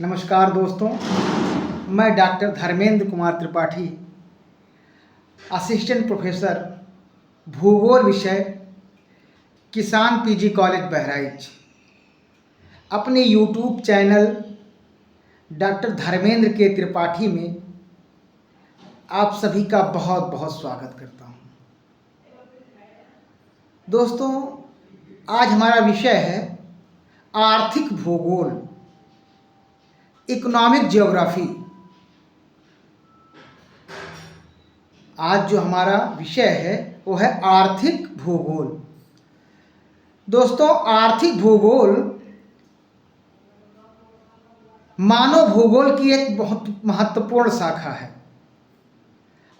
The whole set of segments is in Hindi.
नमस्कार दोस्तों, मैं doctor Dharmendra Kumar Tripathi, assistant professor भूगोल विषय, किसान पीजी कॉलेज बहराइच, अपने यूट्यूब चैनल डॉक्टर धर्मेंद्र के त्रिपाठी में आप सभी का बहुत बहुत स्वागत करता हूँ। दोस्तों, आज हमारा विषय है आर्थिक भूगोल, इकोनॉमिक ज्योग्राफी। आज जो हमारा विषय है वो है आर्थिक भूगोल। दोस्तों, आर्थिक भूगोल मानव भूगोल की एक बहुत महत्वपूर्ण शाखा है।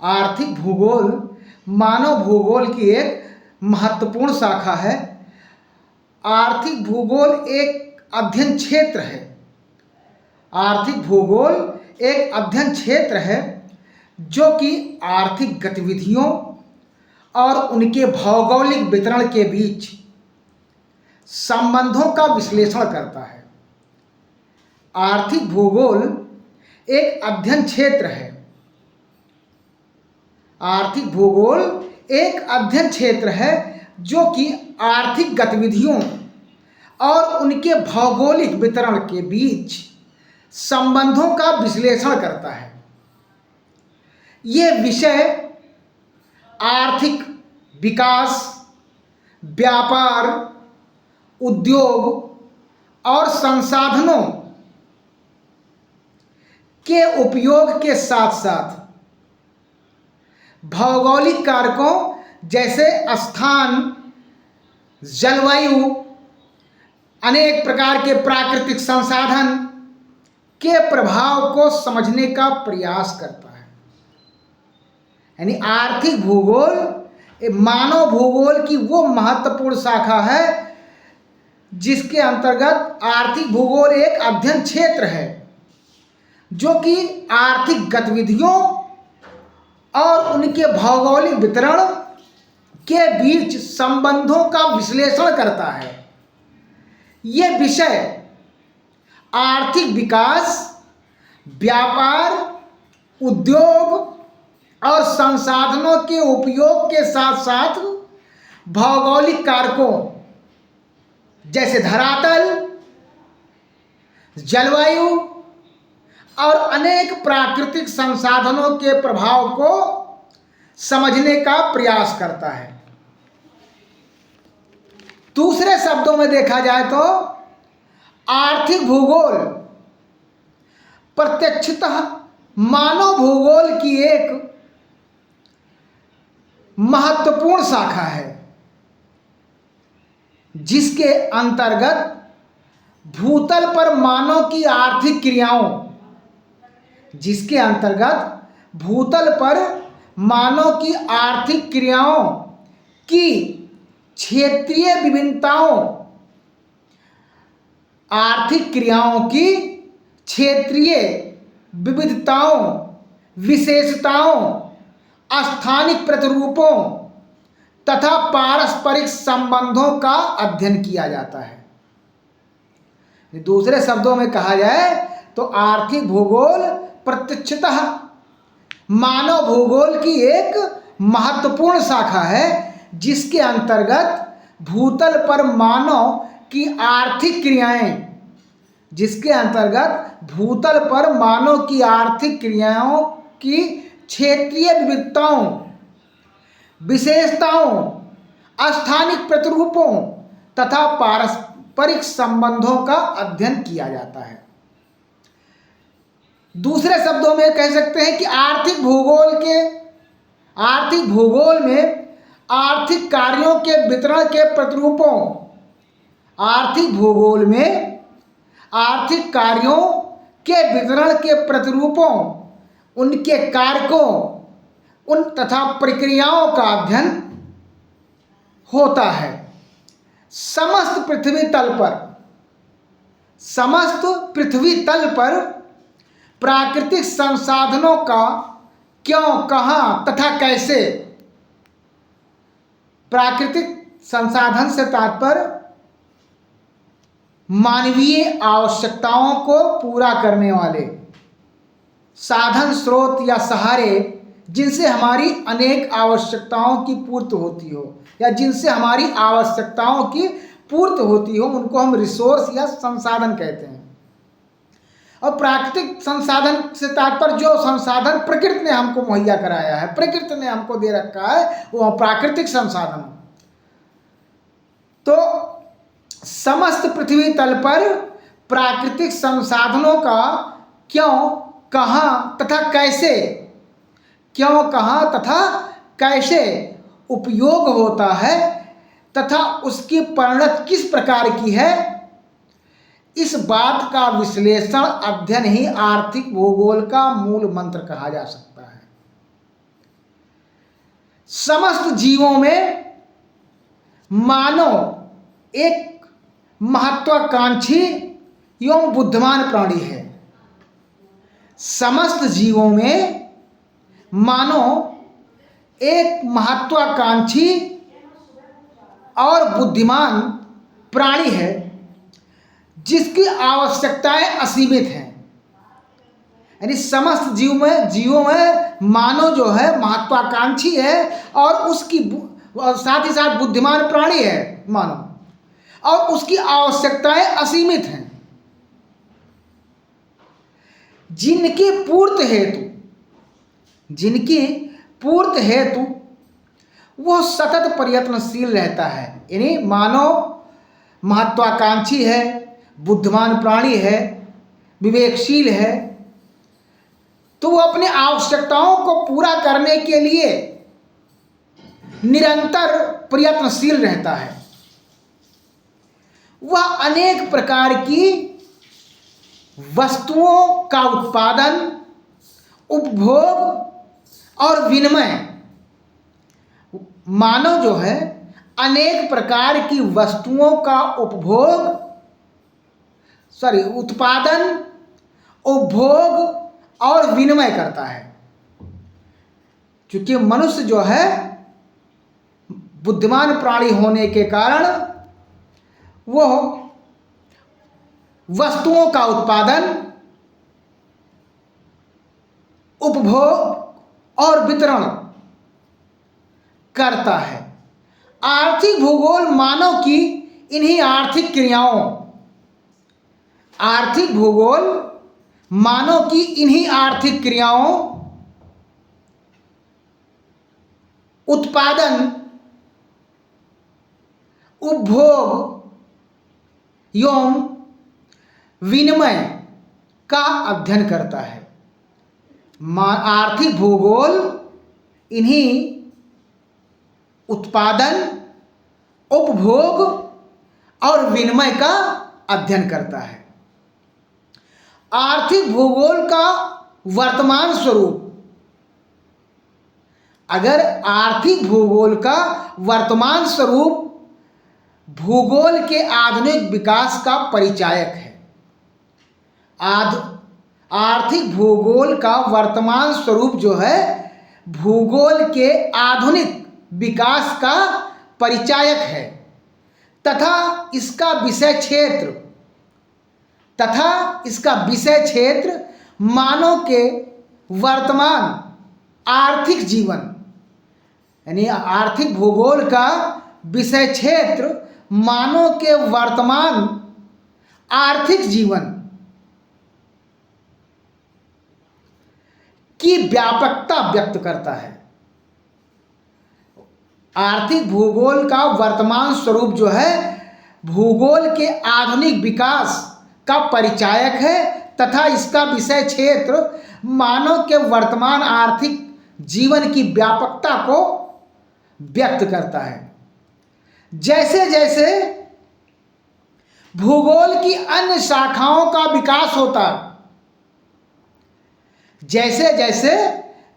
आर्थिक भूगोल मानव भूगोल की एक महत्वपूर्ण शाखा है। आर्थिक भूगोल एक अध्ययन क्षेत्र है। आर्थिक भूगोल एक अध्ययन क्षेत्र है जो कि आर्थिक गतिविधियों और उनके भौगोलिक वितरण के बीच संबंधों का विश्लेषण करता है। आर्थिक भूगोल एक अध्ययन क्षेत्र है। आर्थिक भूगोल एक अध्ययन क्षेत्र है जो कि आर्थिक गतिविधियों और उनके भौगोलिक वितरण के बीच संबंधों का विश्लेषण करता है। ये विषय आर्थिक विकास, व्यापार, उद्योग और संसाधनों के उपयोग के साथ साथ भौगोलिक कारकों जैसे स्थान, जलवायु, अनेक प्रकार के प्राकृतिक संसाधन के प्रभाव को समझने का प्रयास करता है। यानी आर्थिक भूगोल मानव भूगोल की वो महत्वपूर्ण शाखा है जिसके अंतर्गत आर्थिक भूगोल एक अध्ययन क्षेत्र है जो कि आर्थिक गतिविधियों और उनके भौगोलिक वितरण के बीच संबंधों का विश्लेषण करता है। ये विषय आर्थिक विकास, व्यापार, उद्योग और संसाधनों के उपयोग के साथ साथ भौगोलिक कारकों जैसे धरातल, जलवायु और अनेक प्राकृतिक संसाधनों के प्रभाव को समझने का प्रयास करता है। दूसरे शब्दों में देखा जाए तो आर्थिक भूगोल प्रत्यक्षतः मानव भूगोल की एक महत्वपूर्ण शाखा है जिसके अंतर्गत भूतल पर मानव की आर्थिक क्रियाओं की क्षेत्रीय विभिन्नताओं, आर्थिक क्रियाओं की क्षेत्रीय विविधताओं, विशेषताओं, स्थानिक प्रतिरूपों तथा पारस्परिक संबंधों का अध्ययन किया जाता है। दूसरे शब्दों में कहा जाए तो आर्थिक भूगोल प्रत्यक्षतः मानव भूगोल की एक महत्वपूर्ण शाखा है जिसके अंतर्गत भूतल पर मानव की आर्थिक क्रियाओं की क्षेत्रीय विविधताओं, विशेषताओं, स्थानिक प्रतिरूपों तथा पारस्परिक संबंधों का अध्ययन किया जाता है। दूसरे शब्दों में कह सकते हैं कि आर्थिक भूगोल में आर्थिक कार्यों के वितरण के प्रतिरूपों, आर्थिक भूगोल में आर्थिक कार्यों के वितरण के प्रतिरूपों, उनके कारकों, उन तथा प्रक्रियाओं का अध्ययन होता है। समस्त पृथ्वी तल पर प्राकृतिक संसाधनों का क्यों, कहाँ तथा कैसे, प्राकृतिक संसाधन से तात्पर्य मानवीय आवश्यकताओं को पूरा करने वाले साधन, स्रोत या सहारे जिनसे हमारी अनेक आवश्यकताओं की पूर्ति होती हो या जिनसे हमारी आवश्यकताओं की पूर्ति होती हो, उनको हम रिसोर्स या संसाधन कहते हैं। और प्राकृतिक संसाधन से तात्पर्य जो संसाधन प्रकृति ने हमको मुहैया कराया है, प्रकृति ने हमको दे रखा है, वो प्राकृतिक संसाधन। तो समस्त पृथ्वी तल पर प्राकृतिक संसाधनों का क्यों, कहाँ तथा कैसे, क्यों, कहाँ तथा कैसे उपयोग होता है तथा उसकी परिणति किस प्रकार की है, इस बात का विश्लेषण, अध्ययन ही आर्थिक भूगोल का मूल मंत्र कहा जा सकता है। समस्त जीवों में मानव एक महत्वाकांक्षी एवं बुद्धिमान प्राणी है। समस्त जीवों में मानव एक महत्वाकांक्षी और बुद्धिमान प्राणी है जिसकी आवश्यकताएं असीमित हैं। यानी समस्त जीवों में मानव जो है महत्वाकांक्षी है और उसकी साथ ही साथ बुद्धिमान प्राणी है मानव, और उसकी आवश्यकताएं असीमित हैं, जिनकी पूर्ति हेतु वह सतत प्रयत्नशील रहता है। यानी मानव महत्वाकांक्षी है, बुद्धिमान प्राणी है, विवेकशील है, तो वह अपनी आवश्यकताओं को पूरा करने के लिए निरंतर प्रयत्नशील रहता है। वह अनेक प्रकार की वस्तुओं का उत्पादन, उपभोग और विनिमय, मानव जो है अनेक प्रकार की वस्तुओं का उत्पादन, उपभोग और विनिमय करता है। क्योंकि मनुष्य जो है बुद्धिमान प्राणी होने के कारण वह वस्तुओं का उत्पादन, उपभोग और वितरण करता है। आर्थिक भूगोल मानव की इन्हीं आर्थिक क्रियाओं, उत्पादन, उपभोग एवं विनिमय का अध्ययन करता है। आर्थिक भूगोल इन्हीं उत्पादन, उपभोग और विनिमय का अध्ययन करता है। आर्थिक भूगोल का वर्तमान स्वरूप, अगर आर्थिक भूगोल का वर्तमान स्वरूप भूगोल के आधुनिक विकास का परिचायक है। आर्थिक भूगोल का वर्तमान स्वरूप जो है भूगोल के आधुनिक विकास का परिचायक है तथा इसका विषय क्षेत्र मानव के वर्तमान आर्थिक जीवन, यानी आर्थिक भूगोल का विषय क्षेत्र मानव के वर्तमान आर्थिक जीवन की व्यापकता व्यक्त करता है। आर्थिक भूगोल का वर्तमान स्वरूप जो है भूगोल के आधुनिक विकास का परिचायक है तथा इसका विषय क्षेत्र मानव के वर्तमान आर्थिक जीवन की व्यापकता को व्यक्त करता है। जैसे जैसे भूगोल की अन्य शाखाओं का विकास होता, जैसे जैसे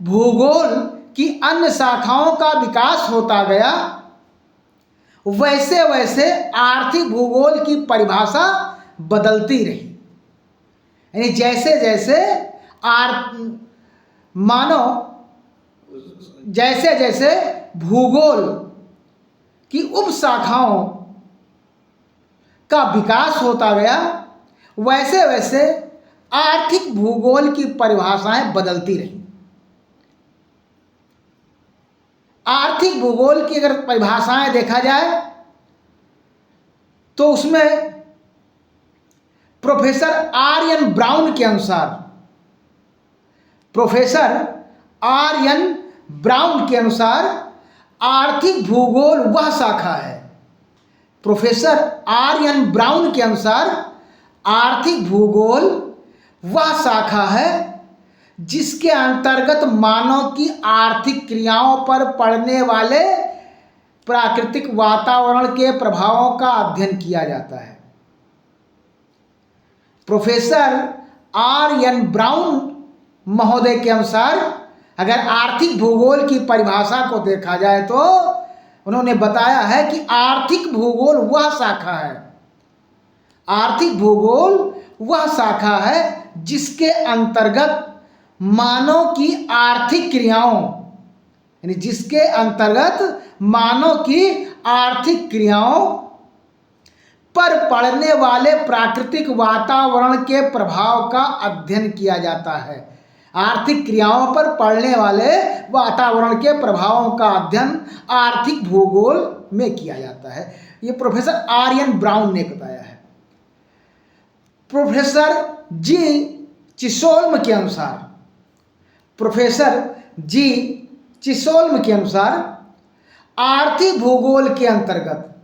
भूगोल की अन्य शाखाओं का विकास होता गया, वैसे वैसे आर्थिक भूगोल की परिभाषा बदलती रही। यानी जैसे जैसे जैसे जैसे भूगोल की उप शाखाओं का विकास होता गया, वैसे वैसे आर्थिक भूगोल की परिभाषाएं बदलती रहीं। आर्थिक भूगोल की अगर परिभाषाएं देखा जाए तो उसमें प्रोफेसर आर एन ब्राउन के अनुसार, प्रोफेसर आर एन ब्राउन के अनुसार आर्थिक भूगोल वह शाखा है, प्रोफेसर आर एन ब्राउन के अनुसार आर्थिक भूगोल वह शाखा है जिसके अंतर्गत मानव की आर्थिक क्रियाओं पर पड़ने वाले प्राकृतिक वातावरण के प्रभावों का अध्ययन किया जाता है। प्रोफेसर आर एन ब्राउन महोदय के अनुसार अगर आर्थिक भूगोल की परिभाषा को देखा जाए तो उन्होंने बताया है कि आर्थिक भूगोल वह शाखा है, आर्थिक भूगोल वह शाखा है जिसके अंतर्गत मानव की आर्थिक क्रियाओं, यानी जिसके अंतर्गत मानव की आर्थिक क्रियाओं पर पड़ने वाले प्राकृतिक वातावरण के प्रभाव का अध्ययन किया जाता है। आर्थिक क्रियाओं पर पड़ने वाले वातावरण के प्रभावों का अध्ययन आर्थिक भूगोल में किया जाता है। ये प्रोफेसर आर एन ब्राउन ने बताया है। प्रोफेसर जी चिसोल्म के अनुसार, प्रोफेसर जी चिसोल्म के अनुसार आर्थिक भूगोल के अंतर्गत,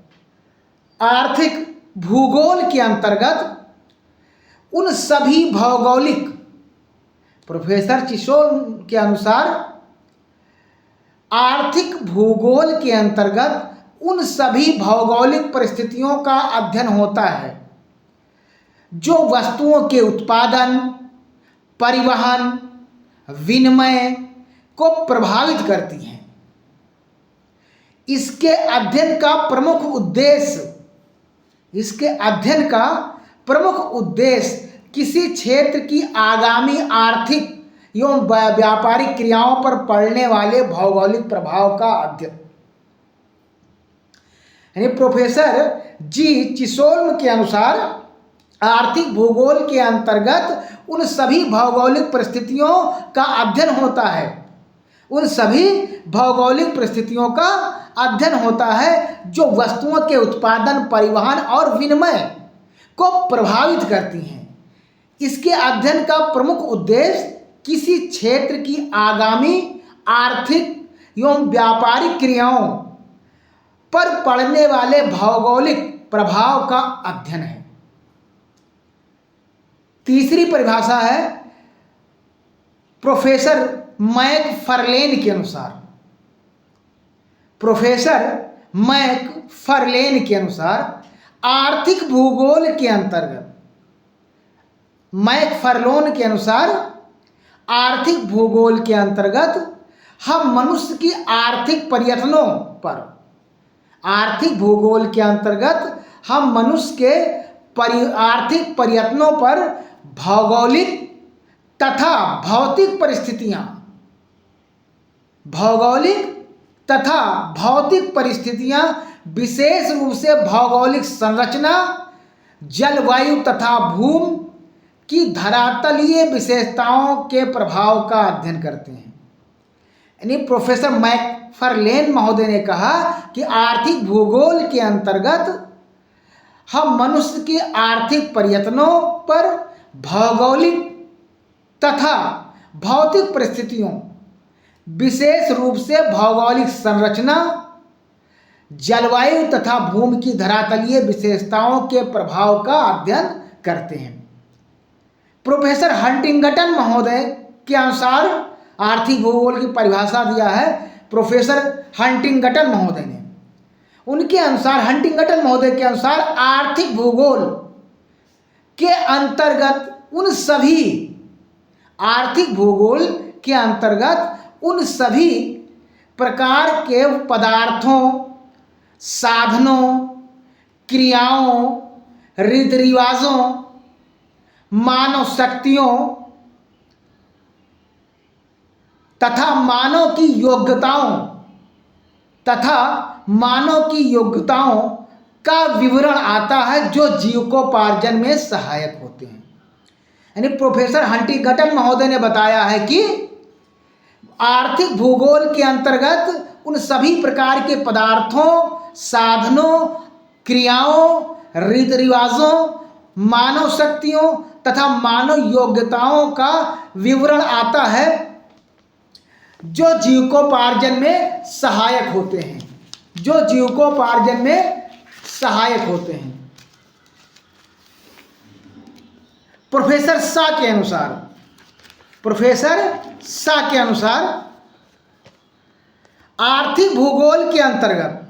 आर्थिक भूगोल के अंतर्गत उन सभी भौगोलिक, प्रोफेसर चिसोल्म के अनुसार आर्थिक भूगोल के अंतर्गत उन सभी भौगोलिक परिस्थितियों का अध्ययन होता है जो वस्तुओं के उत्पादन, परिवहन, विनिमय को प्रभावित करती हैं। इसके अध्ययन का प्रमुख उद्देश्य, इसके अध्ययन का प्रमुख उद्देश्य किसी क्षेत्र की आगामी आर्थिक एवं व्यापारिक क्रियाओं पर पड़ने वाले भौगोलिक प्रभाव का अध्ययन, यानी प्रोफेसर जी चिसोल्म के अनुसार आर्थिक भूगोल के अंतर्गत उन सभी भौगोलिक परिस्थितियों का अध्ययन होता है, उन सभी भौगोलिक परिस्थितियों का अध्ययन होता है जो वस्तुओं के उत्पादन, परिवहन और विनिमय को प्रभावित करती हैं। इसके अध्ययन का प्रमुख उद्देश्य किसी क्षेत्र की आगामी आर्थिक एवं व्यापारिक क्रियाओं पर पड़ने वाले भौगोलिक प्रभाव का अध्ययन है। तीसरी परिभाषा है प्रोफेसर मैकफर्लेन के अनुसार, प्रोफेसर मैकफर्लेन के अनुसार आर्थिक भूगोल के अंतर्गत, मैकफर्लोन के अनुसार आर्थिक भूगोल के अंतर्गत हम मनुष्य की आर्थिक प्रयत्नों पर, आर्थिक भूगोल के अंतर्गत हम मनुष्य के आर्थिक प्रयत्नों पर भौगोलिक तथा भौतिक परिस्थितियां, भौगोलिक तथा भौतिक परिस्थितियां विशेष रूप से भौगोलिक संरचना, जलवायु तथा भूमि की धरातलीय विशेषताओं के प्रभाव का अध्ययन करते हैं। यानी प्रोफेसर मैकफर्लेन महोदय ने कहा कि आर्थिक भूगोल के अंतर्गत हम मनुष्य के आर्थिक प्रयत्नों पर भौगोलिक तथा भौतिक परिस्थितियों, विशेष रूप से भौगोलिक संरचना, जलवायु तथा भूमि की धरातलीय विशेषताओं के प्रभाव का अध्ययन करते हैं। प्रोफेसर हंटिंगटन महोदय के अनुसार आर्थिक भूगोल की परिभाषा दिया है प्रोफेसर हंटिंगटन महोदय ने। उनके अनुसार, हंटिंगटन महोदय के अनुसार आर्थिक भूगोल के अंतर्गत उन सभी, आर्थिक भूगोल के अंतर्गत उन सभी प्रकार के पदार्थों, साधनों, क्रियाओं, रीति रिवाजों, मानव शक्तियों तथा मानव की योग्यताओं का विवरण आता है जो जीविकोपार्जन में सहायक होते हैं। यानी प्रोफेसर हंटिंगटन महोदय ने बताया है कि आर्थिक भूगोल के अंतर्गत उन सभी प्रकार के पदार्थों, साधनों, क्रियाओं, रीति रिवाजों, मानव शक्तियों तथा मानव योग्यताओं का विवरण आता है जो जीविकोपार्जन में सहायक होते हैं, जो जीविकोपार्जन में सहायक होते हैं। प्रोफेसर शाह के अनुसार आर्थिक भूगोल के अंतर्गत,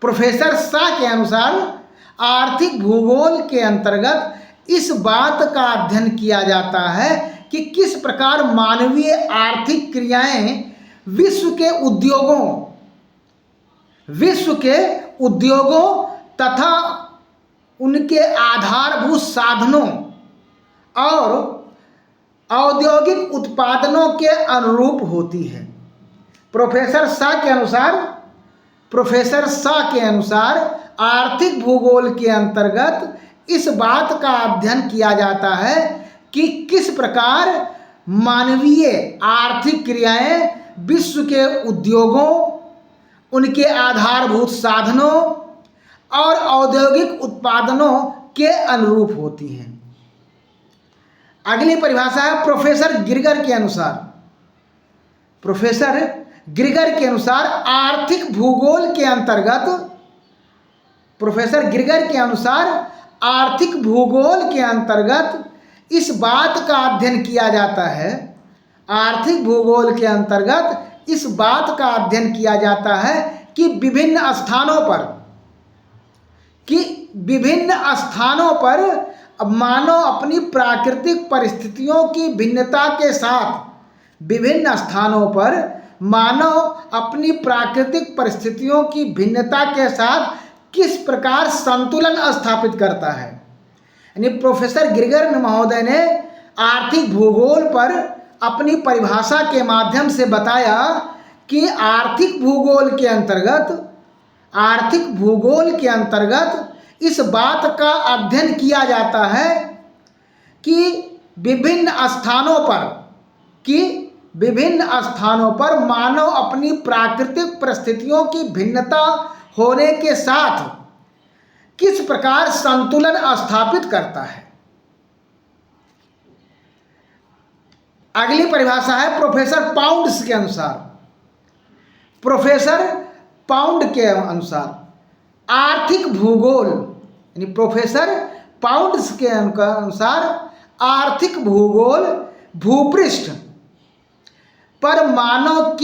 प्रोफेसर शाह के अनुसार आर्थिक भूगोल के अंतर्गत इस बात का अध्ययन किया जाता है कि किस प्रकार मानवीय आर्थिक क्रियाएं विश्व के उद्योगों तथा उनके आधारभूत साधनों और औद्योगिक उत्पादनों के अनुरूप होती है। प्रोफेसर शाह के अनुसार आर्थिक भूगोल के अंतर्गत इस बात का अध्ययन किया जाता है कि किस प्रकार मानवीय आर्थिक क्रियाएं विश्व के उद्योगों, उनके आधारभूत साधनों और औद्योगिक उत्पादनों के अनुरूप होती हैं। अगली परिभाषा है प्रोफेसर ग्रीगर के अनुसार आर्थिक भूगोल के अंतर्गत, प्रोफेसर ग्रीगर के अनुसार आर्थिक भूगोल के अंतर्गत इस बात का अध्ययन किया जाता है, आर्थिक भूगोल के अंतर्गत इस बात का अध्ययन किया जाता है कि विभिन्न स्थानों पर मानव अपनी प्राकृतिक परिस्थितियों की भिन्नता के साथ, विभिन्न स्थानों पर मानव अपनी प्राकृतिक परिस्थितियों की भिन्नता के साथ किस प्रकार संतुलन स्थापित करता है। यानी प्रोफेसर ग्रीगर महोदय ने आर्थिक भूगोल पर अपनी परिभाषा के माध्यम से बताया कि आर्थिक भूगोल के अंतर्गत इस बात का अध्ययन किया जाता है कि विभिन्न स्थानों पर मानव अपनी प्राकृतिक परिस्थितियों की भिन्नता होने के साथ किस प्रकार संतुलन स्थापित करता है। अगली परिभाषा है प्रोफेसर पाउंड के अनुसार आर्थिक भूगोल, यानी प्रोफेसर पाउंड के अनुसार आर्थिक भूगोल भूपृष्ठ पर मानव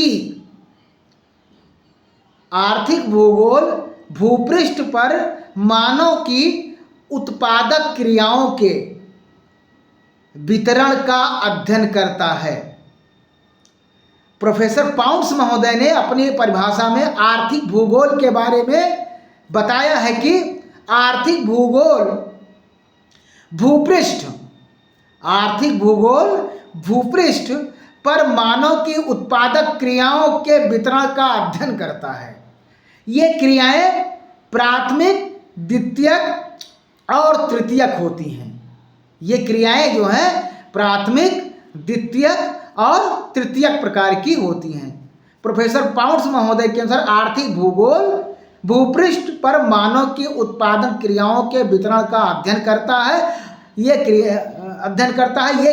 की उत्पादक क्रियाओं के वितरण का अध्ययन करता है। प्रोफेसर पाउंड्स महोदय ने अपनी परिभाषा में आर्थिक भूगोल के बारे में बताया है कि आर्थिक भूगोल भूपृष्ठ पर मानव की उत्पादक क्रियाओं के वितरण का अध्ययन करता है। ये क्रियाएं प्राथमिक, द्वितीयक और तृतीयक होती हैं। ये क्रियाएं जो हैं प्राथमिक, द्वितीयक और तृतीयक प्रकार की होती हैं। प्रोफेसर पाउंड्स महोदय के अनुसार आर्थिक भूगोल भूपृष्ठ पर मानव की उत्पादन क्रियाओं के वितरण का अध्ययन करता है। ये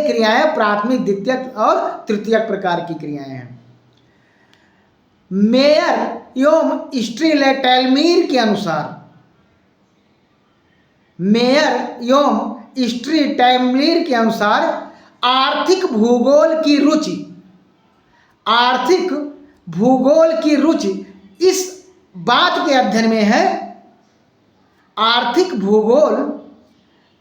क्रियाएं प्राथमिक, द्वितीयक और तृतीयक प्रकार की क्रियाएं हैं। मेयर एवं स्ट्रीलेटेलमीर के अनुसार आर्थिक भूगोल की रुचि इस बात के अध्ययन में है, आर्थिक भूगोल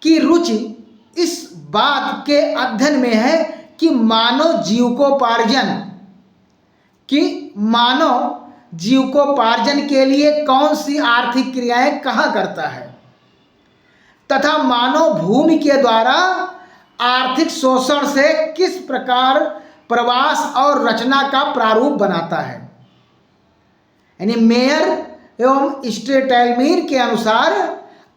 की रुचि इस बात के अध्ययन में है कि मानव जीविकोपार्जन के लिए कौन सी आर्थिक क्रियाएं कहाँ करता है तथा मानव भूमि के द्वारा आर्थिक शोषण से किस प्रकार प्रवास और रचना का प्रारूप बनाता है। यानी मेयर एवं स्टेटलमीर के अनुसार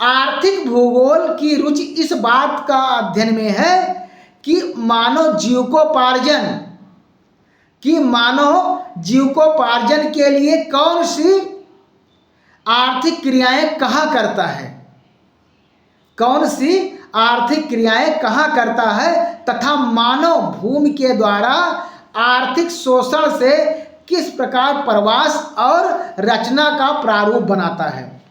आर्थिक भूगोल की रुचि इस बात का अध्ययन में है कि मानव जीविकोपार्जन के लिए कौन सी आर्थिक क्रियाएं कहाँ करता है, तथा मानव भूमि के द्वारा आर्थिक शोषण से किस प्रकार प्रवास और रचना का प्रारूप बनाता है।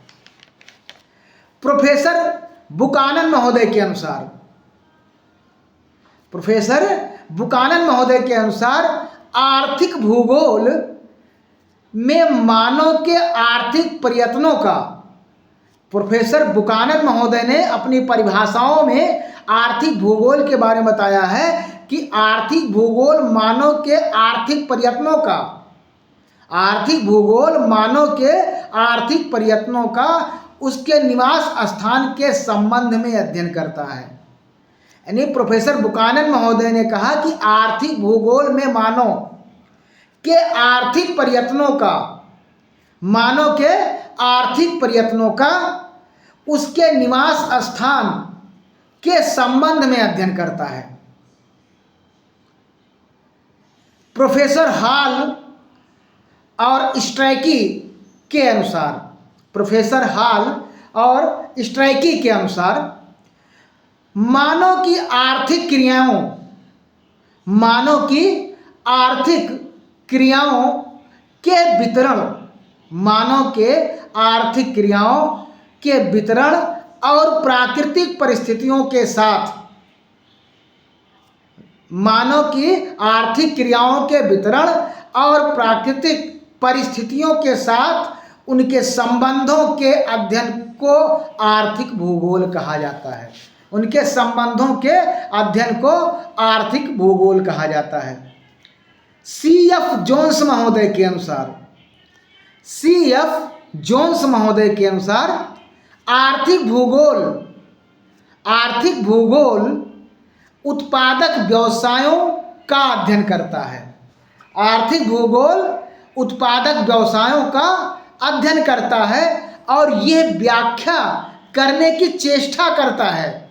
प्रोफेसर बुकानन महोदय के अनुसार आर्थिक भूगोल में मानव के आर्थिक प्रयत्नों का, प्रोफेसर बुकानन महोदय ने अपनी परिभाषाओं में आर्थिक भूगोल के बारे में बताया है कि आर्थिक भूगोल मानव के आर्थिक प्रयत्नों का उसके निवास स्थान के संबंध में अध्ययन करता है। यानी प्रोफेसर बुकानन महोदय ने कहा कि आर्थिक भूगोल में मानव के आर्थिक प्रयत्नों का उसके निवास स्थान के संबंध में अध्ययन करता है। प्रोफेसर हॉल और स्ट्रैकी के अनुसार मानव की आर्थिक क्रियाओं के वितरण और प्राकृतिक परिस्थितियों के साथ उनके संबंधों के अध्ययन को आर्थिक भूगोल कहा जाता है। सी.एफ. जोन्स महोदय के अनुसार आर्थिक भूगोल उत्पादक व्यवसायों का अध्ययन करता है। और यह व्याख्या करने की चेष्टा करता है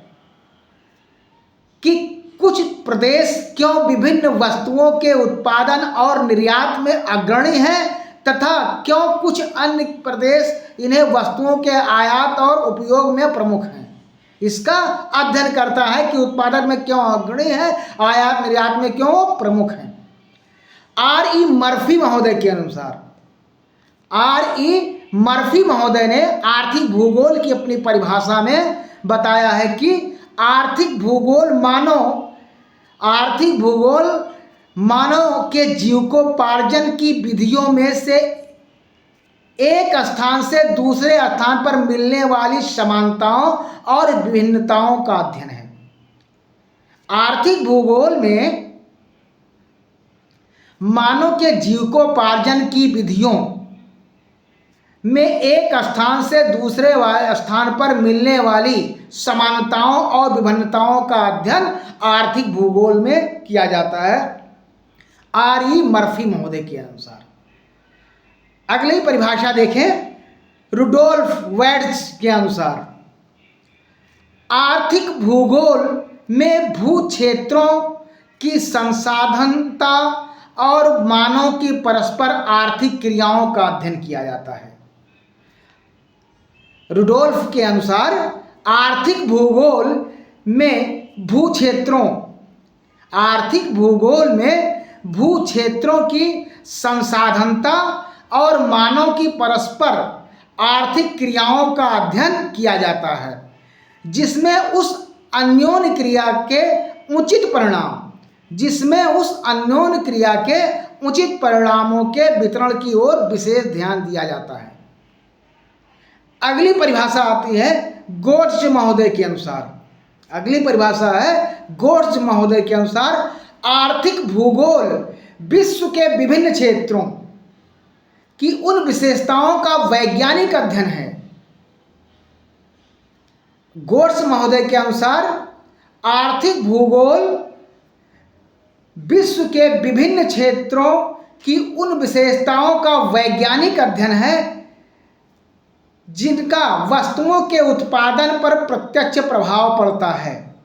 कि कुछ प्रदेश क्यों विभिन्न वस्तुओं के उत्पादन और निर्यात में अग्रणी हैं तथा क्यों कुछ अन्य प्रदेश इन्हें वस्तुओं के आयात और उपयोग में प्रमुख हैं। इसका अध्ययन करता है कि उत्पादन में क्यों अग्रणी है, आयात निर्यात में क्यों प्रमुख हैं। आर.ई. मर्फी महोदय ने आर्थिक भूगोल की अपनी परिभाषा में बताया है कि आर्थिक भूगोल मानव के जीविकोपार्जन की विधियों में से एक स्थान से दूसरे स्थान पर मिलने वाली समानताओं और विभिन्नताओं का अध्ययन है। आर्थिक भूगोल में मानव के जीविकोपार्जन की विधियों में एक स्थान से दूसरे स्थान पर मिलने वाली समानताओं और विभिन्नताओं का अध्ययन आर्थिक भूगोल में किया जाता है। आर.ई. मर्फी महोदय के अनुसार अगली परिभाषा देखें। रुडोल्फ वेड्स के अनुसार आर्थिक भूगोल में भू क्षेत्रों की संसाधनता और मानव की परस्पर आर्थिक क्रियाओं का अध्ययन किया जाता है। रुडोल्फ के अनुसार आर्थिक भूगोल में भू क्षेत्रों की संसाधनता और मानव की परस्पर आर्थिक क्रियाओं का अध्ययन किया जाता है, जिसमें उस अन्योन्य क्रिया के उचित परिणामों के वितरण की ओर विशेष ध्यान दिया जाता है। अगली परिभाषा आती है गोट्ज महोदय के अनुसार आर्थिक भूगोल विश्व के विभिन्न क्षेत्रों की उन विशेषताओं का वैज्ञानिक अध्ययन है। गोट्ज महोदय के अनुसार आर्थिक भूगोल विश्व के विभिन्न क्षेत्रों की उन विशेषताओं का वैज्ञानिक अध्ययन है जिनका वस्तुओं के उत्पादन पर प्रत्यक्ष प्रभाव पड़ता है।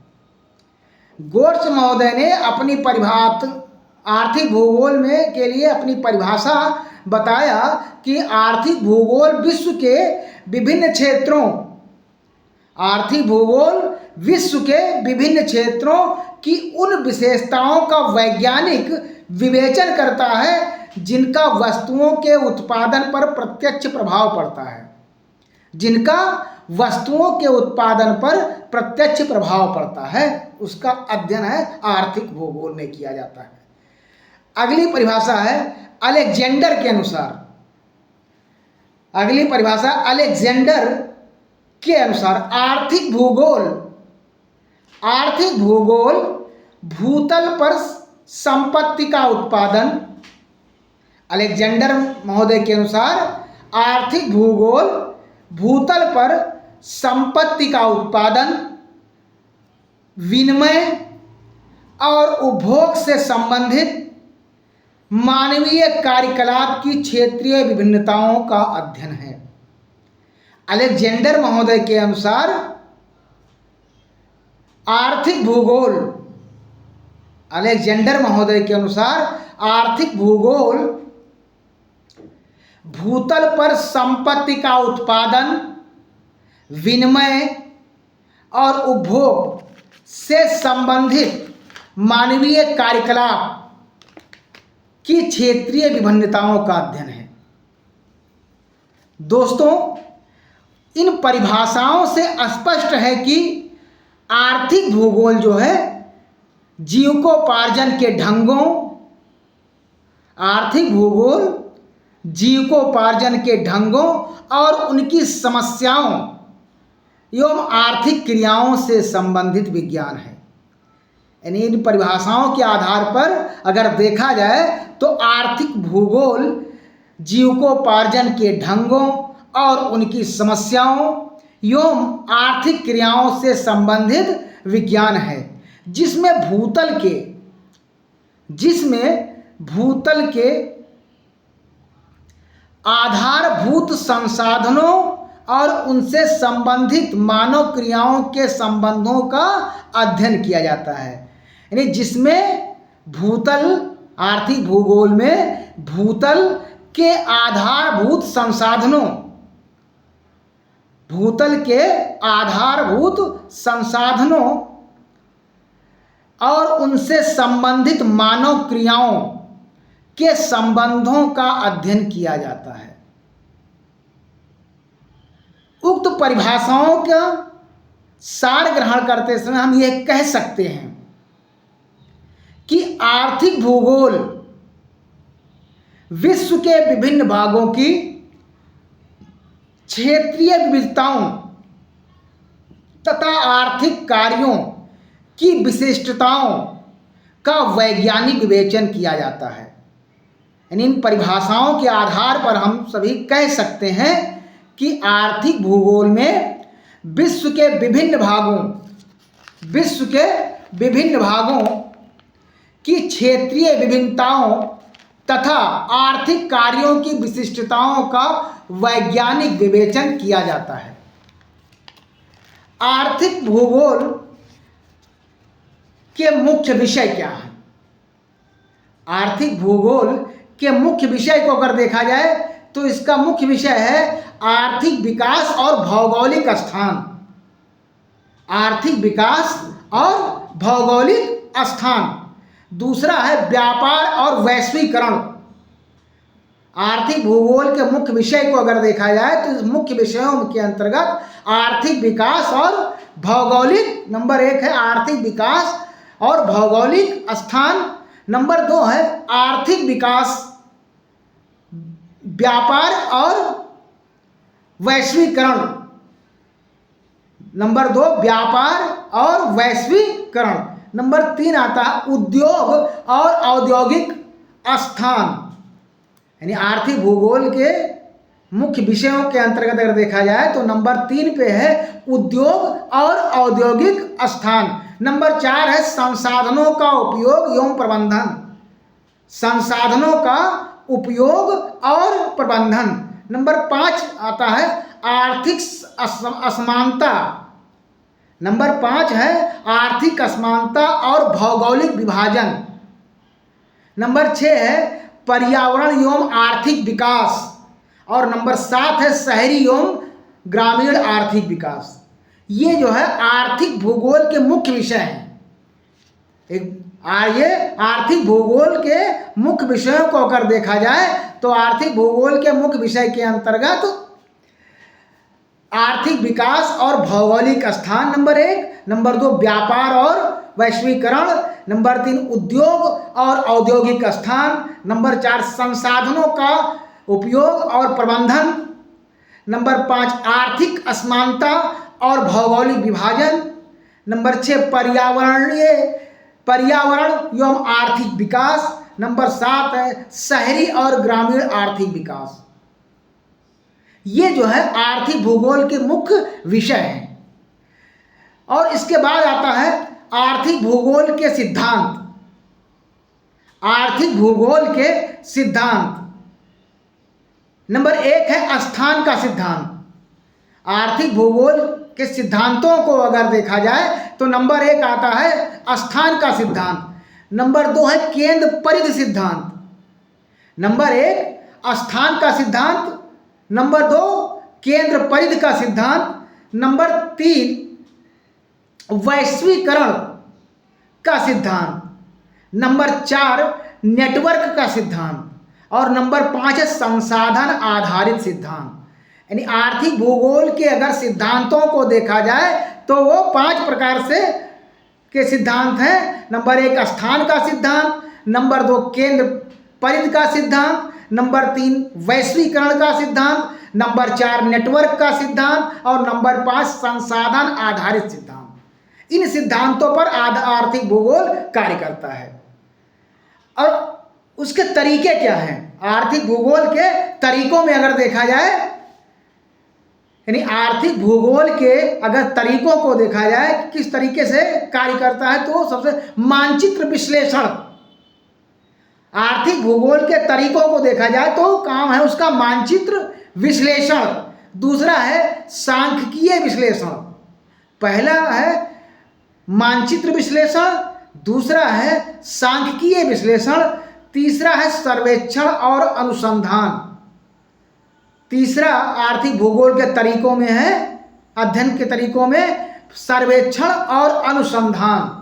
गोट्स महोदय ने अपनी आर्थिक भूगोल में के लिए अपनी परिभाषा बताया कि आर्थिक भूगोल विश्व के विभिन्न क्षेत्रों की उन विशेषताओं का वैज्ञानिक विवेचन करता है जिनका वस्तुओं के उत्पादन पर प्रत्यक्ष प्रभाव पड़ता है। उसका अध्ययन है आर्थिक भूगोल में किया जाता है। अगली परिभाषा है अलेक्जेंडर के अनुसार आर्थिक भूगोल भूतल पर संपत्ति का उत्पादन। अलेक्जेंडर महोदय के अनुसार आर्थिक भूगोल भूतल पर संपत्ति का उत्पादन, विनिमय और उपभोग से संबंधित मानवीय कार्यकलाप की क्षेत्रीय विभिन्नताओं का अध्ययन है। अलेक्जेंडर महोदय के अनुसार आर्थिक भूगोल भूतल पर संपत्ति का उत्पादन, विनिमय और उपभोग से संबंधित मानवीय कार्यकलाप की क्षेत्रीय विभिन्नताओं का अध्ययन है। दोस्तों, इन परिभाषाओं से स्पष्ट है कि आर्थिक भूगोल जो है जीविकोपार्जन के ढंगों और उनकी समस्याओं एवं आर्थिक क्रियाओं से संबंधित विज्ञान है। यानी इन परिभाषाओं के आधार पर अगर देखा जाए तो आर्थिक भूगोल जीविकोपार्जन के ढंगों और उनकी समस्याओं एवं आर्थिक क्रियाओं से संबंधित विज्ञान है, जिसमें भूतल के आधारभूत संसाधनों और उनसे संबंधित मानव क्रियाओं के संबंधों का अध्ययन किया जाता है। यानी जिसमें आर्थिक भूगोल में भूतल के आधारभूत संसाधनों और उनसे संबंधित मानव क्रियाओं के संबंधों का अध्ययन किया जाता है। उक्त परिभाषाओं का सार ग्रहण करते समय हम यह कह सकते हैं कि आर्थिक भूगोल विश्व के विभिन्न भागों की क्षेत्रीय विविधताओं तथा आर्थिक कार्यों की विशिष्टताओं का वैज्ञानिक विवेचन किया जाता है। यानी इन परिभाषाओं के आधार पर हम सभी कह सकते हैं कि आर्थिक भूगोल में विश्व के विभिन्न भागों की क्षेत्रीय विभिन्नताओं तथा आर्थिक कार्यों की विशिष्टताओं का वैज्ञानिक विवेचन किया जाता है। आर्थिक भूगोल के मुख्य विषय क्या हैं? आर्थिक भूगोल के मुख्य विषय को अगर देखा जाए तो इसका मुख्य विषय है आर्थिक विकास और भौगोलिक स्थान। आर्थिक विकास और भौगोलिक स्थान। दूसरा है व्यापार और वैश्वीकरण। आर्थिक भूगोल के मुख्य विषय को अगर देखा जाए तो इस मुख्य विषयों के अंतर्गत आर्थिक विकास और भौगोलिक, नंबर 1 है आर्थिक विकास और भौगोलिक स्थान। नंबर 2 है आर्थिक विकास, व्यापार और वैश्वीकरण। नंबर 2 व्यापार और वैश्वीकरण। नंबर 3 आता है उद्योग और औद्योगिक स्थान। यानी आर्थिक भूगोल के मुख्य विषयों के अंतर्गत अगर देखा जाए तो नंबर 3 पे है उद्योग और औद्योगिक स्थान। नंबर 4 है संसाधनों का उपयोग एवं प्रबंधन। संसाधनों का उपयोग और प्रबंधन। नंबर 5 आता है आर्थिक असमानता। नंबर 5 है आर्थिक असमानता और भौगोलिक विभाजन। नंबर 6 है पर्यावरण एवं आर्थिक विकास। और नंबर 7 है शहरी एवं ग्रामीण आर्थिक विकास। ये जो है आर्थिक भूगोल के मुख्य विषय हैं। ये आर्थिक भूगोल के मुख्य विषयों को अगर देखा जाए तो आर्थिक भूगोल के मुख्य विषय के अंतर्गत आर्थिक विकास और भौगोलिक स्थान नंबर 1, नंबर 2 व्यापार और वैश्वीकरण, नंबर 3 उद्योग और औद्योगिक स्थान, नंबर 4 संसाधनों का उपयोग और प्रबंधन, नंबर 5 आर्थिक असमानता और भौगोलिक विभाजन, नंबर 6 पर्यावरण एवं आर्थिक विकास, नंबर 7 है शहरी और ग्रामीण आर्थिक विकास। ये जो है आर्थिक भूगोल के मुख्य विषय हैं। और इसके बाद आता है आर्थिक भूगोल के सिद्धांत। आर्थिक भूगोल के सिद्धांत नंबर 1 है स्थान का सिद्धांत। आर्थिक भूगोल के सिद्धांतों को अगर देखा जाए तो नंबर 1 आता है स्थान का सिद्धांत, नंबर 2 है केंद्र परिधि सिद्धांत। नंबर 1 स्थान का सिद्धांत, नंबर 2 केंद्र परिधि का सिद्धांत, नंबर 3 वैश्वीकरण का सिद्धांत, नंबर 4 नेटवर्क का सिद्धांत और नंबर 5 है संसाधन आधारित सिद्धांत। यानी आर्थिक भूगोल के अगर सिद्धांतों को देखा जाए तो वो 5 प्रकार से के सिद्धांत हैं। नंबर 1 स्थान का सिद्धांत, नंबर 2 केंद्र परिधि का सिद्धांत, नंबर 3 वैश्वीकरण का सिद्धांत, नंबर 4 नेटवर्क का सिद्धांत और नंबर 5 संसाधन आधारित सिद्धांत। इन सिद्धांतों पर आर्थिक भूगोल कार्य करता है। और उसके तरीके क्या हैं? आर्थिक भूगोल के तरीकों में अगर देखा जाए, यानी आर्थिक भूगोल के अगर तरीकों को देखा जाए किस तरीके से कार्य करता है, तो सबसे मानचित्र विश्लेषण। आर्थिक भूगोल के तरीकों को देखा जाए तो काम है उसका मानचित्र विश्लेषण। दूसरा है सांख्यिकीय विश्लेषण। पहला है मानचित्र विश्लेषण, दूसरा है सांख्यिकीय विश्लेषण, तीसरा है सर्वेक्षण और अनुसंधान। तीसरा आर्थिक भूगोल के तरीकों में है, अध्ययन के तरीकों में सर्वेक्षण और अनुसंधान।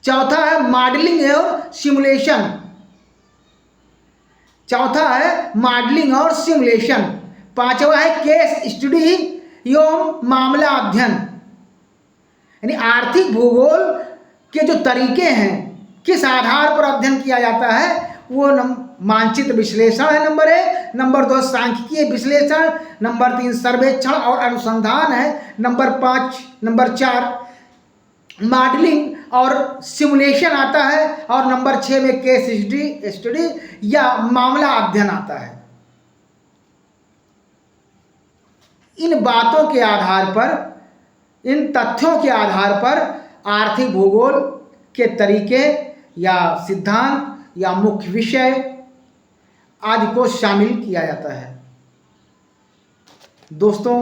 चौथा है मॉडलिंग एवं सिमुलेशन। चौथा है मॉडलिंग और सिमुलेशन। पांचवा है केस स्टडी एवं मामला अध्ययन। यानी आर्थिक भूगोल के जो तरीके हैं, किस आधार पर अध्ययन किया जाता है, वो मानचित्र विश्लेषण है नंबर 1, नंबर 2 सांख्यिकीय विश्लेषण, नंबर 3 सर्वेक्षण और अनुसंधान है, नंबर 4 मॉडलिंग और सिमुलेशन आता है और नंबर 6 में केस स्टडी या मामला अध्ययन आता है। इन बातों के आधार पर, इन तथ्यों के आधार पर आर्थिक भूगोल के तरीके या सिद्धांत या मुख्य विषय आदि को शामिल किया जाता है। दोस्तों,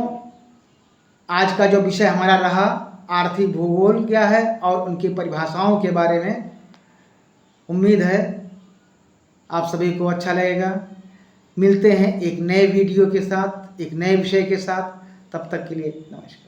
आज का जो विषय हमारा रहा आर्थिक भूगोल क्या है और उनकी परिभाषाओं के बारे में, उम्मीद है आप सभी को अच्छा लगेगा। मिलते हैं एक नए वीडियो के साथ, एक नए विषय के साथ। तब तक के लिए नमस्कार।